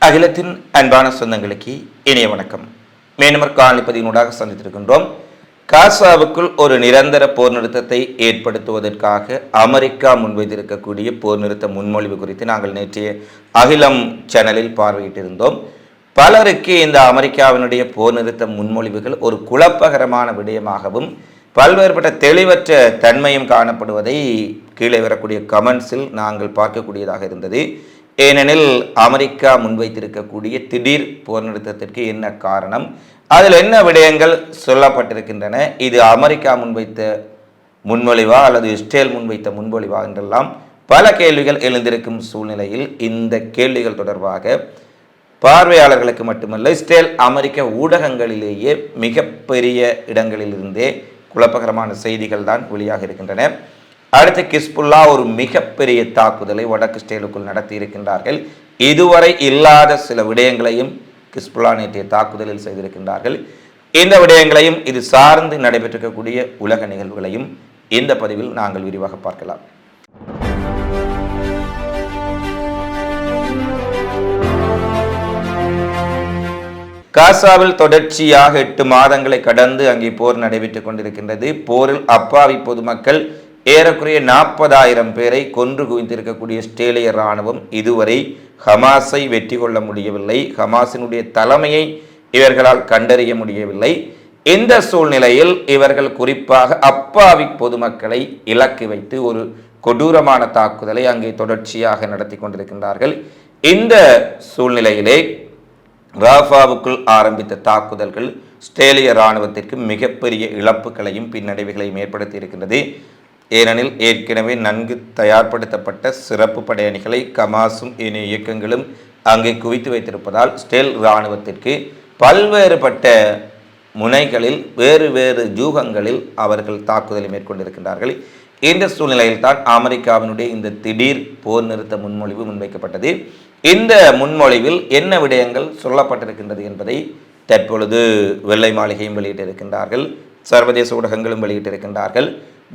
அகிலத்தின் அன்பான சொந்தங்களுக்கு இனிய வணக்கம். மேனமர் காணொளிப்பதிவினூடாக சந்தித்திருக்கின்றோம். காசாவுக்குள் ஒரு நிரந்தர போர் நிறுத்தத்தை ஏற்படுத்துவதற்காக அமெரிக்கா முன்வைத்திருக்கக்கூடிய போர் நிறுத்த முன்மொழிவு குறித்து நாங்கள் நேற்றைய அகிலம் சேனலில் பார்வையிட்டிருந்தோம். பலருக்கு இந்த அமெரிக்காவினுடைய போர் நிறுத்த முன்மொழிவுகள் ஒரு குழப்பகரமான விடயமாகவும் பல்வேறுபட்ட தெளிவற்ற தன்மையும் காணப்படுவதை கீழே வரக்கூடிய கமெண்ட்ஸில் நாங்கள் பார்க்கக்கூடியதாக இருந்தது. ஏனெனில் அமெரிக்கா முன்வைத்திருக்கக்கூடிய திடீர் போர் நிறுத்தத்திற்கு என்ன காரணம், அதில் என்ன விடயங்கள் சொல்லப்பட்டிருக்கின்றன, இது அமெரிக்கா முன்வைத்த முன்மொழிவா அல்லது இஸ்ரேல் முன்வைத்த முன்மொழிவா என்றெல்லாம் பல கேள்விகள் எழுந்திருக்கும் சூழ்நிலையில் இந்த கேள்விகள் தொடர்பாக பார்வையாளர்களுக்கு மட்டுமல்ல, இஸ்ரேல் அமெரிக்க ஊடகங்களிலேயே மிகப்பெரிய இடங்களிலிருந்தே குழப்பகரமான செய்திகள் தான் வெளியாக இருக்கின்றன. அடுத்து கிஸ்புல்லா ஒரு மிகப்பெரிய தாக்குதலை வடக்கு இஸ்ரேலுக்குள் நடத்தி இருக்கின்றார்கள். இதுவரை இல்லாத சில விடயங்களையும் கிஸ்புல்லா நேற்றைய தாக்குதலில் செய்திருக்கின்றார்கள். இந்த விடயங்களையும் இது சார்ந்து நடைபெற்றிருக்கக்கூடிய உலக நிகழ்வுகளையும் இந்த பதிவில் நாங்கள் விரிவாக பார்க்கலாம். காசாவில் தொடர்ச்சியாக 8 மாதங்களை கடந்து அங்கே போர் நடைபெற்றுக் கொண்டிருக்கின்றது. போரில் அப்பாவி பொதுமக்கள் ஏறக்குறைய 40,000 பேரை கொன்று குவித்திருக்கக்கூடிய இஸ்ரேலிய இராணுவம் இதுவரை ஹமாஸை வெற்றி கொள்ள முடியவில்லை. ஹமாஸினுடைய தலைமையை இவர்களால் கண்டறிய முடியவில்லை. இந்த சூழ்நிலையில் இவர்கள் குறிப்பாக அப்பாவி பொதுமக்களை இலக்கு வைத்து ஒரு கொடூரமான தாக்குதலை அங்கே தொடர்ச்சியாக நடத்தி கொண்டிருக்கின்றார்கள். இந்த சூழ்நிலையிலே ராஃபாவுக்குள் ஆரம்பித்த தாக்குதல்கள் இஸ்ரேலிய இராணுவத்திற்கு மிகப்பெரிய இழப்புகளையும் பின்னடைவுகளையும் ஏற்படுத்தி இருக்கின்றது. ஏனெனில் ஏற்கனவே நன்கு தயார்படுத்தப்பட்ட சிறப்பு படையணிகளை ஹமாஸும் ஏனைய இயக்கங்களும் அங்கே குவித்து வைத்திருப்பதால் இஸ்ரேல் இராணுவத்திற்கு பல்வேறுபட்ட முனைகளில் வேறு வேறு ஜூகங்களில் அவர்கள் தாக்குதலை மேற்கொண்டிருக்கின்றார்கள். இந்த சூழ்நிலையில் தான் அமெரிக்காவினுடைய இந்த திடீர் போர் நிறுத்த முன்மொழிவு முன்வைக்கப்பட்டது. இந்த முன்மொழிவில் என்ன விடயங்கள் சொல்லப்பட்டிருக்கின்றது என்பதை தற்பொழுது வெள்ளை மாளிகையும் வெளியிட்டிருக்கின்றார்கள், சர்வதேச ஊடகங்களும் வெளியிட்டிருக்கின்றார்கள்.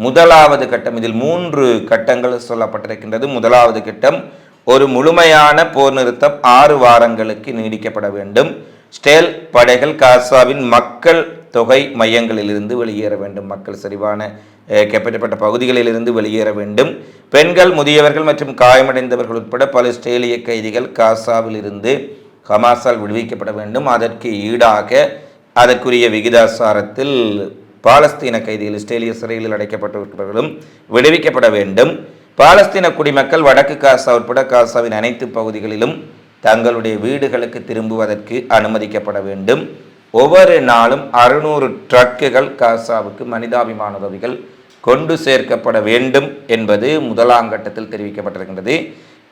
முதலாவது கட்டம், இதில் 3 கட்டங்கள் சொல்லப்பட்டிருக்கின்றது. முதலாவது கட்டம், ஒரு முழுமையான போர் நிறுத்தம் 6 வாரங்களுக்கு நீடிக்கப்பட வேண்டும். இஸ்ரேல் படைகள் காசாவின் மக்கள் தொகை மையங்களிலிருந்து வெளியேற வேண்டும். மக்கள் சரிவான கைப்பற்றப்பட்ட பகுதிகளிலிருந்து வெளியேற வேண்டும். பெண்கள், முதியவர்கள் மற்றும் காயமடைந்தவர்கள் உட்பட பல இஸ்ரேலிய கைதிகள் காசாவில் இருந்து ஹமாஸால் விடுவிக்கப்பட வேண்டும். அதற்கு ஈடாக அதற்குரிய விகிதாசாரத்தில் பாலஸ்தீன கைதிகள், இஸ்ரேலிய சிறைகளில் அடைக்கப்பட்டிருப்பவர்களும் விடுவிக்கப்பட வேண்டும். பாலஸ்தீன குடிமக்கள் வடக்கு காசா உட்பட காசாவின் அனைத்து பகுதிகளிலும் தங்களுடைய வீடுகளுக்கு திரும்புவதற்கு அனுமதிக்கப்பட வேண்டும். ஒவ்வொரு நாளும் 600 ட்ரக்குகள் காசாவுக்கு மனிதாபிமான உதவிகள் கொண்டு சேர்க்கப்பட வேண்டும் என்பது முதலாம் கட்டத்தில் தெரிவிக்கப்பட்டிருக்கின்றது.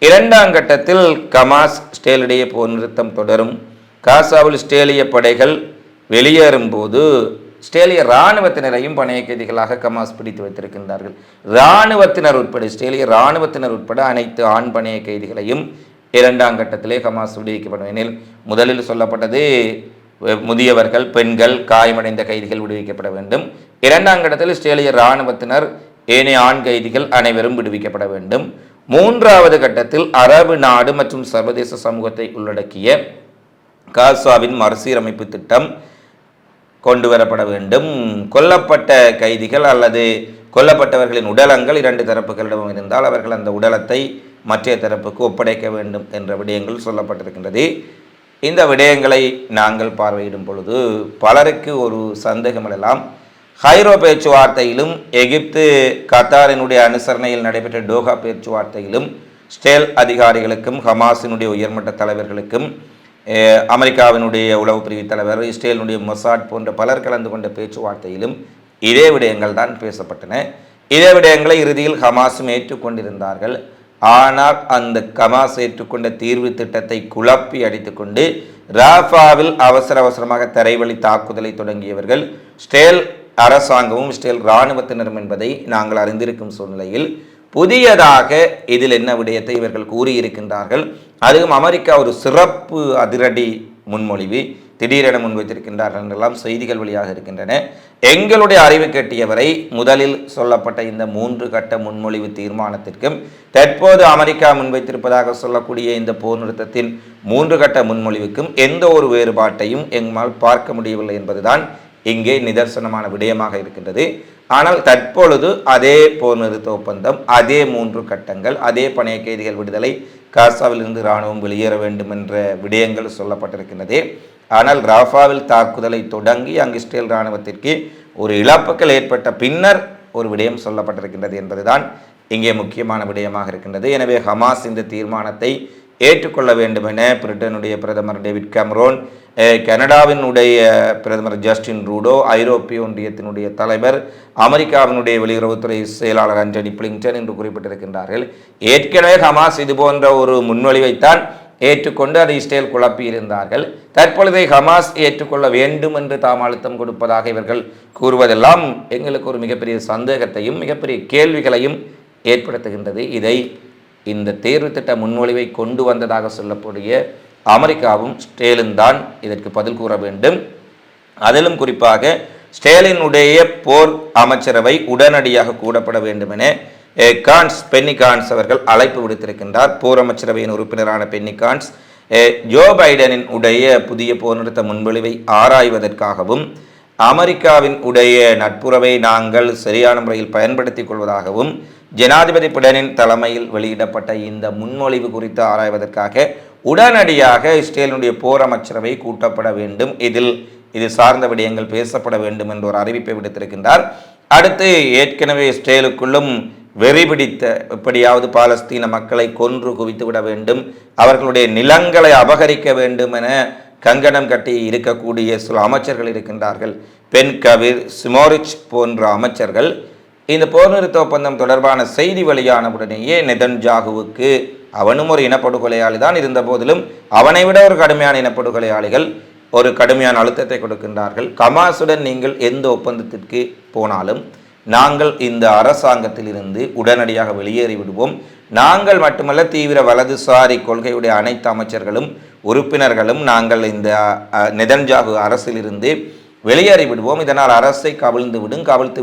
2ஆம் கட்டத்தில் ஹமாஸ் இஸ்ரேலிடையே போர் நிறுத்தம் தொடரும். காசாவில் இஸ்ரேலிய படைகள் வெளியேறும் போது இஸ்ரேலிய இராணுவத்தினரையும் பணைய கைதிகளாக ஹமாஸ் பிடித்து வைத்திருக்கின்றார்கள். இராணுவத்தினர் உட்பட, இஸ்ரேலிய இராணுவத்தினர் உட்பட அனைத்து ஆண் பணைய கைதிகளையும் 2ஆம் கட்டத்திலே ஹமாஸ் விடுவிக்கப்படும். எனில் முதலில் சொல்லப்பட்டது முதியவர்கள், பெண்கள், காயமடைந்த கைதிகள் விடுவிக்கப்பட வேண்டும். 2ஆம் கட்டத்தில் இஸ்ரேலிய இராணுவத்தினர், ஏனைய ஆண் கைதிகள் அனைவரும் விடுவிக்கப்பட வேண்டும். 3வது கட்டத்தில் அரபு நாடு மற்றும் சர்வதேச சமூகத்தை உள்ளடக்கிய காசாவின் மறுசீரமைப்பு திட்டம் கொண்டு வரப்பட வேண்டும். கொல்லப்பட்ட கைதிகள் அல்லது கொல்லப்பட்டவர்களின் உடலங்கள் 2 தரப்புகளிடம் இருந்தால் அவர்கள் அந்த உடலத்தை மற்ற தரப்புக்கு ஒப்படைக்க வேண்டும் என்ற விடயங்கள் சொல்லப்பட்டிருக்கின்றது. இந்த விடயங்களை நாங்கள் பார்வையிடும் பொழுது பலருக்கு ஒரு சந்தேகம் எழலாம். ஹைரோ பேச்சுவார்த்தையிலும் எகிப்து கத்தாரினுடைய அனுசரணையில் நடைபெற்ற டோஹா பேச்சுவார்த்தையிலும் இஸ்ரேல் அதிகாரிகளுக்கும் ஹமாஸினுடைய உயர்மட்ட தலைவர்களுக்கும் அமெரிக்காவினுடைய உளவு பிரிவு தலைவர், இஸ்ரேலினுடைய மொசாட் போன்ற பலர் கலந்து கொண்ட பேச்சுவார்த்தையிலும் இதே விடயங்கள் தான் பேசப்பட்டன. இதே விடயங்களை இறுதியில் ஹமாஸும் ஏற்றுக்கொண்டிருந்தார்கள். ஆனால் அந்த ஹமாஸ் ஏற்றுக்கொண்ட தீர்வு திட்டத்தை குழப்பி அடித்துக்கொண்டு ராஃபாவில் அவசரமாக தரைவழி தாக்குதலை தொடங்கியவர்கள் இஸ்ரேல் அரசாங்கமும் இஸ்ரேல் இராணுவத்தினரும் என்பதை நாங்கள் அறிந்திருக்கும் சூழ்நிலையில் புதியதாக இதில் என்ன விடயத்தை இவர்கள் கூறியிருக்கின்றார்கள். அதுவும் அமெரிக்கா ஒரு சிறப்பு அதிரடி முன்மொழிவு, திடீரென முன்வைத்திருக்கின்றார்கள் என்றெல்லாம் செய்திகள் வழியாக இருக்கின்றன. எங்களுடைய அறிவு கட்டியவரை முதலில் சொல்லப்பட்ட இந்த 3 கட்ட முன்மொழிவு தீர்மானத்திற்கும் தற்போது அமெரிக்கா முன்வைத்திருப்பதாக சொல்லக்கூடிய இந்த போர் நிறுத்தத்தின் 3 கட்ட முன்மொழிவுக்கும் எந்த ஒரு வேறுபாட்டையும் எங்களால் பார்க்க முடியவில்லை என்பதுதான் இங்கே நிதர்சனமான விடயமாக இருக்கின்றது. ஆனால் தற்பொழுது அதே போர் நிறுத்த ஒப்பந்தம், அதே 3 கட்டங்கள், அதே பணைய கைதிகள் விடுதலை, காசாவிலிருந்து இராணுவம் வெளியேற வேண்டும் என்ற விடயங்கள் சொல்லப்பட்டிருக்கின்றது. ஆனால் ராஃபாவில் தாக்குதலை தொடங்கி அங்கு இஸ்ரேல் இராணுவத்திற்கு ஒரு இழப்புகள் ஏற்பட்ட பின்னர் ஒரு விடயம் சொல்லப்பட்டிருக்கின்றது என்பதுதான் இங்கே முக்கியமான விடயமாக இருக்கின்றது. எனவே ஹமாஸ் இந்த தீர்மானத்தை ஏற்றுக்கொள்ள வேண்டும் என பிரிட்டனுடைய பிரதமர் டேவிட் கேமரோன், கனடாவினுடைய பிரதமர் ஜஸ்டின் ட்ரூடோ, ஐரோப்பிய ஒன்றியத்தினுடைய தலைவர், அமெரிக்காவினுடைய வெளியுறவுத்துறை செயலாளர் ஆண்டனி பிளிங்டன் என்று குறிப்பிட்டிருக்கின்றார்கள். ஏற்கனவே ஹமாஸ் இது போன்ற ஒரு முன்மொழிவைத்தான் ஏற்றுக்கொண்டு அதை இஸ்ரேல் குழப்பி இருந்தார்கள். தற்பொழுதை ஹமாஸ் ஏற்றுக்கொள்ள வேண்டும் என்று தாம் அழுத்தம் கொடுப்பதாக இவர்கள் கூறுவதெல்லாம் எங்களுக்கு ஒரு மிகப்பெரிய சந்தேகத்தையும் மிகப்பெரிய கேள்விகளையும் ஏற்படுத்துகின்றது. இதை இந்த தேர்வு திட்ட முன்மொழிவை கொண்டு வந்ததாக சொல்லக்கூடிய அமெரிக்காவும் ஸ்டேலின் தான் இதற்கு பதில் கூற வேண்டும். அதிலும் குறிப்பாக ஸ்டேலினுடைய போர் அமைச்சரவை உடனடியாக கூடப்பட வேண்டும் என பென்னி கான்ஸ் அவர்கள் அழைப்பு விடுத்திருக்கின்றார். போர் அமைச்சரவையின் உறுப்பினரான பென்னி கான்ஸ் ஜோ பைடனின் உடைய புதிய போர் நிறுத்த முன்மொழிவை ஆராய்வதற்காகவும் அமெரிக்காவின் உடைய நட்புறவை நாங்கள் சரியான முறையில் பயன்படுத்திக் கொள்வதாகவும் ஜனாதிபதி பிடனின் தலைமையில் வெளியிடப்பட்ட இந்த முன்மொழிவு குறித்து ஆராய்வதற்காக உடனடியாக இஸ்ரேலினுடைய போர் அமைச்சரவை கூட்டப்பட வேண்டும், இது சார்ந்த விடயங்கள் பேசப்பட வேண்டும் என்ற ஒரு அறிவிப்பை விடுத்திருக்கின்றார். அடுத்து ஏற்கனவே இஸ்ரேலுக்குள்ளும் வெறி பிடித்த எப்படியாவது பாலஸ்தீன மக்களை கொன்று குவித்து விட வேண்டும், அவர்களுடைய நிலங்களை அபகரிக்க வேண்டும் என கங்கணம் கட்டி இருக்கக்கூடிய சில அமைச்சர்கள் இருக்கின்றார்கள். பென் கவிர், ஸ்மோரிச் போன்ற அமைச்சர்கள் இந்த போர் நிறுத்த ஒப்பந்தம் தொடர்பான செய்தி வெளியானவுடனேயே நெதன்யாகுவுக்கு, அவனும் ஒரு இனப்படுகொலையாளி தான், இருந்த போதிலும் அவனை விட ஒரு கடுமையான இனப்படுகொலையாளிகள் ஒரு கடுமையான அழுத்தத்தை கொடுக்கின்றார்கள். ஹமாஸுடன் நீங்கள் எந்த ஒப்பந்தத்திற்கு போனாலும் நாங்கள் இந்த அரசாங்கத்தில் இருந்து உடனடியாக வெளியேறி விடுவோம், நாங்கள் மட்டுமல்ல தீவிர வலதுசாரி கொள்கையுடைய அனைத்து அமைச்சர்களும் உறுப்பினர்களும் நாங்கள் இந்த நெதன்யாகு அரசிலிருந்து வெளியேறி விடுவோம், இதனால் அரசை கவிழ்த்து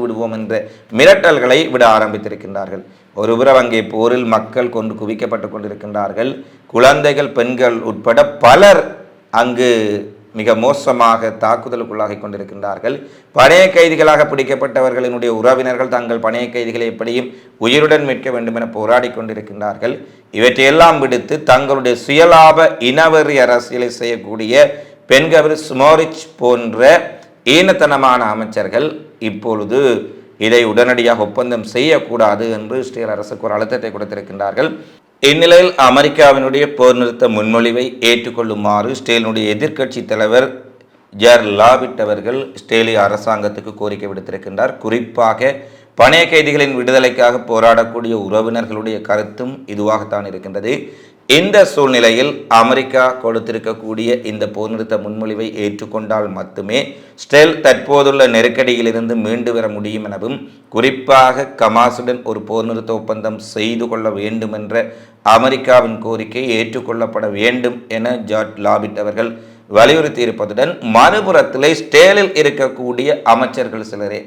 விடுவோம் என்ற மிரட்டல்களை விட ஆரம்பித்திருக்கின்றார்கள். ஒருபுறம் அங்கே போரில் மக்கள் கொண்டு குவிக்கப்பட்டு கொண்டிருக்கின்றார்கள். குழந்தைகள், பெண்கள் உட்பட பலர் அங்கு மிக மோசமாக தாக்குதலுக்குள்ளாகி கொண்டிருக்கின்றார்கள். பணைய கைதிகளாக பிடிக்கப்பட்டவர்களினுடைய உறவினர்கள் தங்கள் பணைய கைதிகளை எப்படியும் உயிருடன் மீட்க வேண்டும் என போராடி கொண்டிருக்கின்றார்கள். இவற்றையெல்லாம் விடுத்து தங்களுடைய சுயலாப இனவெறி அரசியலை செய்யக்கூடிய பென்கவிர், ஸ்மோரிச் போன்ற ஈனத்தனமான அமைச்சர்கள் இப்பொழுது இதை உடனடியாக ஒப்பந்தம் செய்யக்கூடாது என்று இஸ்ரேல் அரசுக்கு ஒரு அழுத்தத்தை கொடுத்திருக்கின்றார்கள். இந்நிலையில் அமெரிக்காவினுடைய போர் நிறுத்த முன்மொழிவை ஏற்றுக்கொள்ளுமாறு இஸ்ரேலினுடைய எதிர்க்கட்சி தலைவர் ஜர் லாபிட் அவர்கள் இஸ்ரேலிய அரசாங்கத்துக்கு கோரிக்கை விடுத்திருக்கின்றார். குறிப்பாக பணைய கைதிகளின் விடுதலைக்காக போராடக்கூடிய உறவினர்களுடைய கருத்தும் இதுவாகத்தான் இருக்கின்றது. இந்த சூழ்நிலையில் அமெரிக்கா கொடுத்திருக்கக்கூடிய இந்த போர் நிறுத்த முன்மொழிவை ஏற்றுக்கொண்டால் மட்டுமே இஸ்ரேல் தற்போதுள்ள நெருக்கடியிலிருந்து மீண்டு வர முடியும் எனவும், குறிப்பாக ஹமாஸுடன் ஒரு போர் நிறுத்த ஒப்பந்தம் செய்து கொள்ள வேண்டும் என்ற அமெரிக்காவின் கோரிக்கை ஏற்றுக்கொள்ளப்பட வேண்டும் என ஜார்ஜ் லாபிட் அவர்கள் வலியுறுத்தி இருப்பதுடன், மறுபுறத்திலே இஸ்ரேலில் இருக்கக்கூடிய அமைச்சர்கள் சிலரே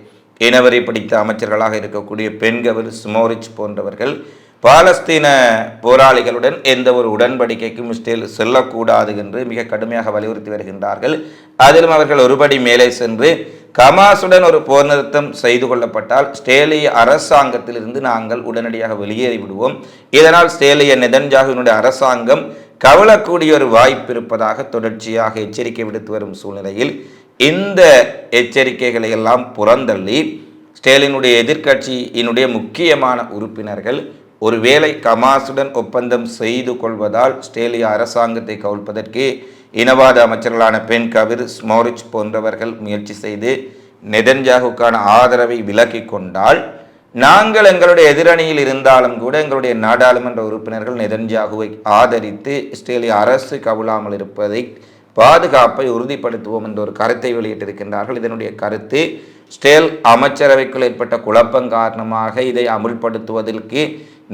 இனவரி பிடித்த அமைச்சர்களாக இருக்கக்கூடிய பென்கவிர், ஸ்மோரிச் போன்றவர்கள் பாலஸ்தீன போராளிகளுடன் எந்த ஒரு உடன்படிக்கைக்கும் இஸ்ரேல் செல்லக்கூடாது என்று மிக கடுமையாக வலியுறுத்தி வருகின்றார்கள். அதிலும் அவர்கள் ஒருபடி மேலே சென்று ஹமாஸுடன் ஒரு போர் நிறுத்தம் செய்து கொள்ளப்பட்டால் இஸ்ரேலிய அரசாங்கத்திலிருந்து நாங்கள் உடனடியாக வெளியேறி விடுவோம், இதனால் இஸ்ரேலிய நெதன்யாகுவினுடைய அரசாங்கம் கவிழக்கூடிய ஒரு வாய்ப்பு இருப்பதாக தொடர்ச்சியாக எச்சரிக்கை விடுத்து வரும் சூழ்நிலையில் இந்த எச்சரிக்கைகளை எல்லாம் புறந்தள்ளி இஸ்ரேலினுடைய எதிர்க்கட்சியினுடைய முக்கியமான உறுப்பினர்கள் ஒருவேளை ஹமாஸுடன் ஒப்பந்தம் செய்து கொள்வதால் இஸ்ரேலிய அரசாங்கத்தை கவிழ்ப்பதற்கு இனவாத அமைச்சர்களான பென் கவிர், ஸ்மோரிச் போன்றவர்கள் முயற்சி செய்து நெதன்யாகுவுக்கான ஆதரவை விலக்கி கொண்டால், நாங்கள் எங்களுடைய எதிரணியில் இருந்தாலும் கூட எங்களுடைய நாடாளுமன்ற உறுப்பினர்கள் நெதன்யாகுவை ஆதரித்து இஸ்ரேலிய அரசு கவிழாமல் இருப்பதை பாதுகாப்பை உறுதிப்படுத்துவோம் என்ற ஒரு கருத்தை வெளியிட்டிருக்கின்றார்கள். இதனுடைய கருத்து இஸ்ரேல் அமைச்சரவைக்குள் ஏற்பட்ட குழப்பம் காரணமாக இதை அமுல்படுத்துவதற்கு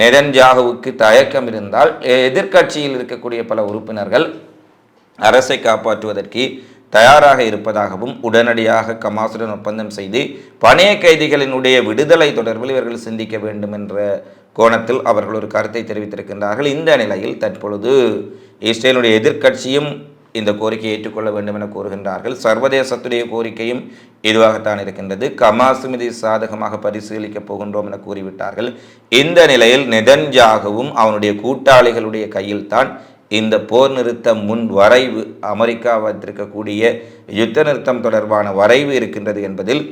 நெதன்யாகுவுக்கு தயக்கம் இருந்தால், எதிர்க்கட்சியில் இருக்கக்கூடிய பல உறுப்பினர்கள் அரசை காப்பாற்றுவதற்கு தயாராக இருப்பதாகவும் உடனடியாக ஹமாஸுடன் ஒப்பந்தம் செய்து பணைய கைதிகளினுடைய விடுதலை தொடர்பில் இவர்கள் சிந்திக்க வேண்டும் என்ற கோணத்தில் அவர்கள் ஒரு கருத்தை தெரிவித்திருக்கின்றார்கள். இந்த நிலையில் தற்பொழுது இஸ்ரேலுடைய எதிர்க்கட்சியும் இந்த கோரிக்கையை ஏற்றுக்கொள்ள வேண்டும் என கூறுகின்றார்கள். சர்வதேசத்துடைய கோரிக்கையும் இதுவாகத்தான் இருக்கின்றது. ஹமாஸ் மீது சாதகமாக பரிசீலிக்கப் போகின்றோம் என கூறிவிட்டார்கள். இந்த நிலையில் நெதன்யாகுவும் அவனுடைய கூட்டாளிகளுடைய கையில்தான் இந்த போர் நிறுத்த முன் வரைவு, அமெரிக்கா வைத்திருக்கக்கூடிய யுத்த நிறுத்தம் தொடர்பான வரைவு இருக்கின்றது என்பதில்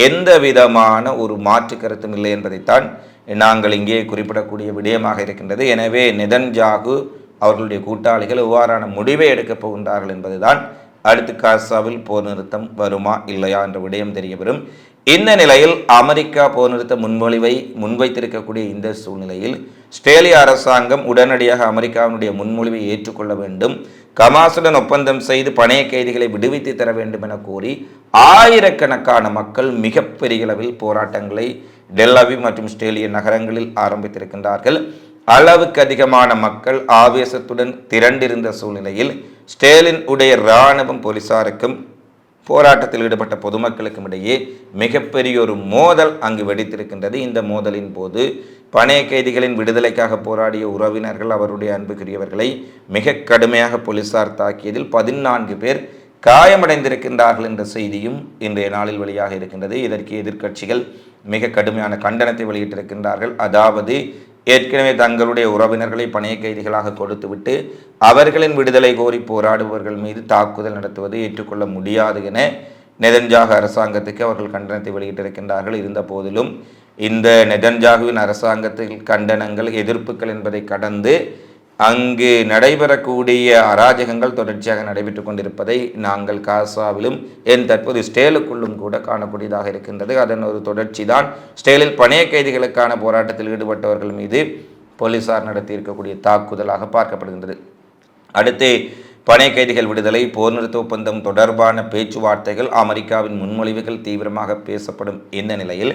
எந்த விதமான ஒரு மாற்று கருத்தும் இல்லை என்பதைத்தான் நாங்கள் இங்கே குறிப்பிடக்கூடிய விடயமாக இருக்கின்றது. எனவே நெதன்யாகு அவர்களுடைய கூட்டாளிகள் எவ்வாறான முடிவை எடுக்கப் போகின்றார்கள் என்பதுதான் அடுத்து காசாவில் போர் நிறுத்தம் வருமா இல்லையா என்ற விடயம் தெரிய வரும். இந்த நிலையில் அமெரிக்கா போர் நிறுத்த முன்மொழிவை முன்வைத்திருக்கக்கூடிய இந்த சூழ்நிலையில் ஆஸ்திரேலிய அரசாங்கம் உடனடியாக அமெரிக்காவினுடைய முன்மொழிவை ஏற்றுக்கொள்ள வேண்டும், ஹமாஸுடன் ஒப்பந்தம் செய்து பணைய கைதிகளை விடுவித்து தர வேண்டும் என கூறி ஆயிரக்கணக்கான மக்கள் மிகப்பெரிய அளவில் போராட்டங்களை டெல் அவீவ் மற்றும் ஆஸ்திரேலிய நகரங்களில் ஆரம்பித்திருக்கின்றார்கள். அளவுக்கு அதிகமான மக்கள் ஆவேசத்துடன் திரண்டிருந்த சூழ்நிலையில் ஸ்டேலின் உடைய இராணுவம் போலீசாருக்கும் போராட்டத்தில் ஈடுபட்ட பொதுமக்களுக்கும் இடையே மிகப்பெரிய ஒரு மோதல் அங்கு வெடித்திருக்கின்றது. இந்த மோதலின் போது பணைய கைதிகளின் விடுதலைக்காக போராடிய உறவினர்கள், அவருடைய அன்புக்குரியவர்களை மிக கடுமையாக போலீசார் தாக்கியதில் 14 பேர் காயமடைந்திருக்கின்றார்கள் என்ற செய்தியும் இன்றைய நாளில் வெளியாக இருக்கின்றது. இதற்கு எதிர்க்கட்சிகள் மிக கடுமையான கண்டனத்தை வெளியிட்டிருக்கின்றார்கள். அதாவது ஏற்கனவே தங்களுடைய உறவினர்களை பணைய கைதிகளாக கொடுத்துவிட்டு அவர்களின் விடுதலை கோரி போராடுபவர்கள் மீது தாக்குதல் நடத்துவது ஏற்றுக்கொள்ள முடியாது என நெதன்யாகு அரசாங்கத்துக்கு அவர்கள் கண்டனத்தை வெளியிட்டிருக்கின்றார்கள். இருந்த போதிலும் இந்த நெதன்யாகுவின் அரசாங்கத்தில் கண்டனங்கள், எதிர்ப்புகள் என்பதை கடந்து அங்கு நடைபெறக்கூடிய அராஜகங்கள் தொடர்ச்சியாக நடைபெற்றுக் கொண்டிருப்பதை நாங்கள் காசாவிலும் தற்போது ஸ்டேலுக்குள்ளும் கூட காணக்கூடியதாக இருக்கின்றது. அதன் ஒரு தொடர்ச்சி தான் ஸ்டேலில் பணைய கைதிகளுக்கான போராட்டத்தில் ஈடுபட்டவர்கள் மீது போலீசார் நடத்தி இருக்கக்கூடிய தாக்குதலாக பார்க்கப்படுகின்றது. அடுத்து பணைய கைதிகள் விடுதலை, போர் நிறுத்த ஒப்பந்தம் தொடர்பான பேச்சுவார்த்தைகள், அமெரிக்காவின் முன்மொழிவுகள் தீவிரமாக பேசப்படும் இந்த நிலையில்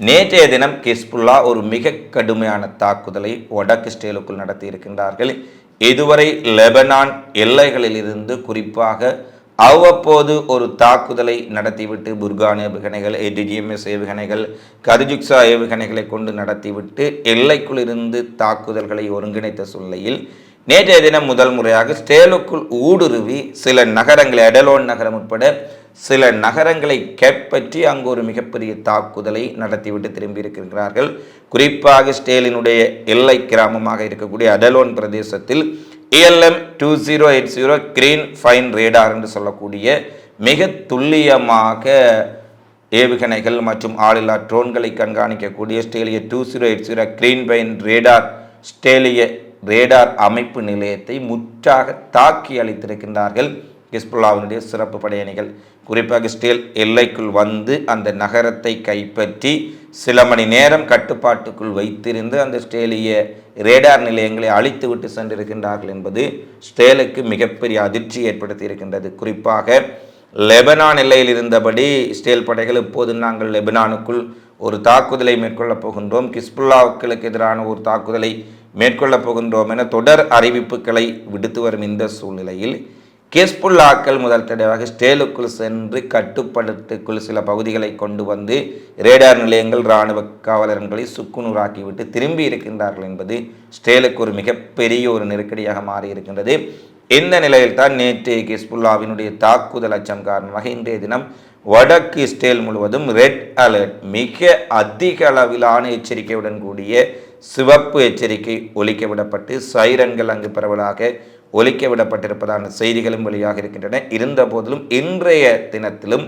நேற்றைய தினம் ஹிஸ்புல்லா ஒரு மிக கடுமையான தாக்குதலை வடக்கு இஸ்ரேலுக்குள் நடத்தி இருக்கின்றார்கள். இதுவரை லெபனான் எல்லைகளில் இருந்து குறிப்பாக அவ்வப்போது ஒரு தாக்குதலை நடத்திவிட்டு புர்கான் ஏவுகணைகள், ATGMS ஏவுகணைகள், கதிஜுக்ஸா ஏவுகணைகளை கொண்டு நடத்திவிட்டு எல்லைக்குள் இருந்து தாக்குதல்களை ஒருங்கிணைத்த சூழ்நிலையில் நேற்றைய தினம் முதல் முறையாக ஸ்டேலுக்குள் ஊடுருவி சில நகரங்களை, அடலோன் நகரம் உட்பட சில நகரங்களை கைப்பற்றி அங்கு ஒரு மிகப்பெரிய தாக்குதலை நடத்திவிட்டு திரும்பி இருக்கிறார்கள். குறிப்பாக ஸ்டேலினுடைய எல்லை கிராமமாக இருக்கக்கூடிய அடலோன் பிரதேசத்தில் ELM 2080 கிரீன் ஃபைன் ரேடார் என்று சொல்லக்கூடிய மிக துல்லியமாக ஏவுகணைகள் மற்றும் ஆளில்லா ட்ரோன்களை கண்காணிக்கக்கூடிய ஸ்டேலிய 2080 கிரீன் ஃபைன் ரேடார் ஸ்டேலிய ரேடார் அமைப்பு நிலையத்தை முற்றாக தாக்கி அளித்திருக்கின்றார்கள் ஹிஸ்புல்லாவினுடைய சிறப்பு படையணிகள். குறிப்பாக ஸ்டேல் எல்லைக்குள் வந்து அந்த நகரத்தை கைப்பற்றி சில மணி நேரம் கட்டுப்பாட்டுக்குள் வைத்திருந்து அந்த ஸ்டேலிய ரேடார் நிலையங்களை அழித்துவிட்டு சென்றிருக்கின்றார்கள் என்பது ஸ்டேலுக்கு மிகப்பெரிய அதிர்ச்சி ஏற்படுத்தி இருக்கின்றது. குறிப்பாக லெபனான் எல்லையில் இருந்தபடி ஸ்டேல் படைகள் இப்போது நாங்கள் லெபனானுக்குள் ஒரு தாக்குதலை மேற்கொள்ளப் போகின்றோம், ஹிஸ்புல்லாவுக்களுக்கு எதிரான ஒரு தாக்குதலை மேற்கொள்ளப் போகின்றோம் என தொடர் அறிவிப்புகளை விடுத்து வரும் இந்த சூழ்நிலையில் ஹிஸ்புல்லாக்கள் முதல் தடவையாக ஸ்டேலுக்குள் சென்று கட்டுப்பாட்டுக்குள் சில பகுதிகளை கொண்டு வந்து ரேடார் நிலையங்கள், இராணுவ காவலர்களை சுக்குநூறாக்கிவிட்டு திரும்பி இருக்கின்றார்கள் என்பது ஸ்டேலுக்கு ஒரு மிகப்பெரிய ஒரு நெருக்கடியாக மாறி இருக்கின்றது. இந்த நிலையில் தான் நேற்று ஹிஸ்புல்லாவினுடைய தாக்குதல் அச்சம் காரணமாக இன்றைய தினம் வடக்கு ஸ்டேல் முழுவதும் ரெட் அலர்ட், மிக அதிக அளவிலான எச்சரிக்கையுடன் கூடிய சிவப்பு எச்சரிக்கை ஒலிக்க விடப்பட்டு சைரன்கள் அங்கு பரவலாக ஒலிக்க விடப்பட்டிருப்பதான செய்திகளும் வெளியாக இருக்கின்றன. இருந்த போதிலும் இன்றைய தினத்திலும்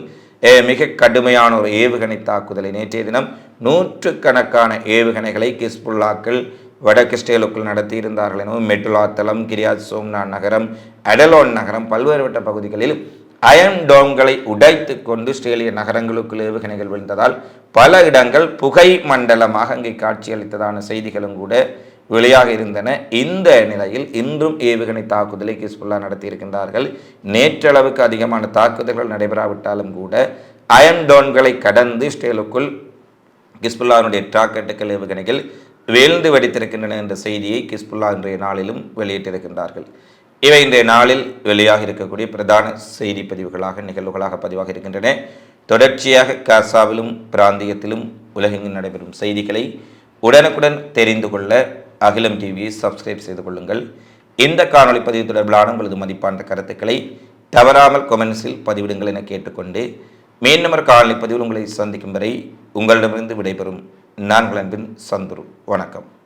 மிக கடுமையான ஒரு ஏவுகணை தாக்குதலை, நேற்றைய தினம் 100கணக்கான ஏவுகணைகளை ஹிஸ்புல்லாக்கள் வடக்கு ஸ்டேலுக்குள் நடத்தியிருந்தார்கள் எனவும் மெட்டுலா தளம், கிரியாத் சோம்னா நகரம், அடலோன் நகரம், பல்வேறுபட்ட பகுதிகளில் அயன் டோம்களை உடைத்து கொண்டு ஸ்டேலிய நகரங்களுக்குள் ஏவுகணைகள் விழுந்ததால் பல இடங்கள் புகை மண்டலமாக அங்கே காட்சியளித்ததான செய்திகளும் கூட வெளியாக இருந்தன. இந்த நிலையில் இன்றும் ஏவுகணை தாக்குதலை ஹிஸ்புல்லா நடத்தியிருக்கின்றார்கள். நேற்றளவுக்கு அதிகமான தாக்குதல்கள் நடைபெறாவிட்டாலும் கூட அயன் டோன்களை கடந்து ஸ்டேலுக்குள் ஹிஸ்புல்லாவினுடைய ராக்கெட்டுகள், ஏவுகணைகள் வீழ்ந்து வெடித்திருக்கின்றன என்ற செய்தியை ஹிஸ்புல்லா இன்றைய நாளிலும் வெளியிட்டிருக்கின்றார்கள். இவை இன்றைய நாளில் வெளியாக இருக்கக்கூடிய பிரதான செய்தி பதிவுகளாக நிகழ்வுகளாக பதிவாக இருக்கின்றன. தொடர்ச்சியாக காசாவிலும் பிராந்தியத்திலும் உலகெங்கும் நடைபெறும் செய்திகளை உடனுக்குடன் தெரிந்து கொள்ள அகிலம் டிவியை சப்ஸ்கிரைப் செய்து கொள்ளுங்கள். இந்த காணொலி பதிவு தொடர்பிலான உங்களது மதிப்பான கருத்துக்களை தவறாமல் கொமெண்ட்ஸில் பதிவிடுங்கள் என கேட்டுக்கொண்டு மீண்டும் ஒரு காணொலி பதிவில் உங்களை சந்திக்கும் வரை உங்களிடமிருந்து விடைபெறும் நான் அன்பின் சந்துரு. வணக்கம்.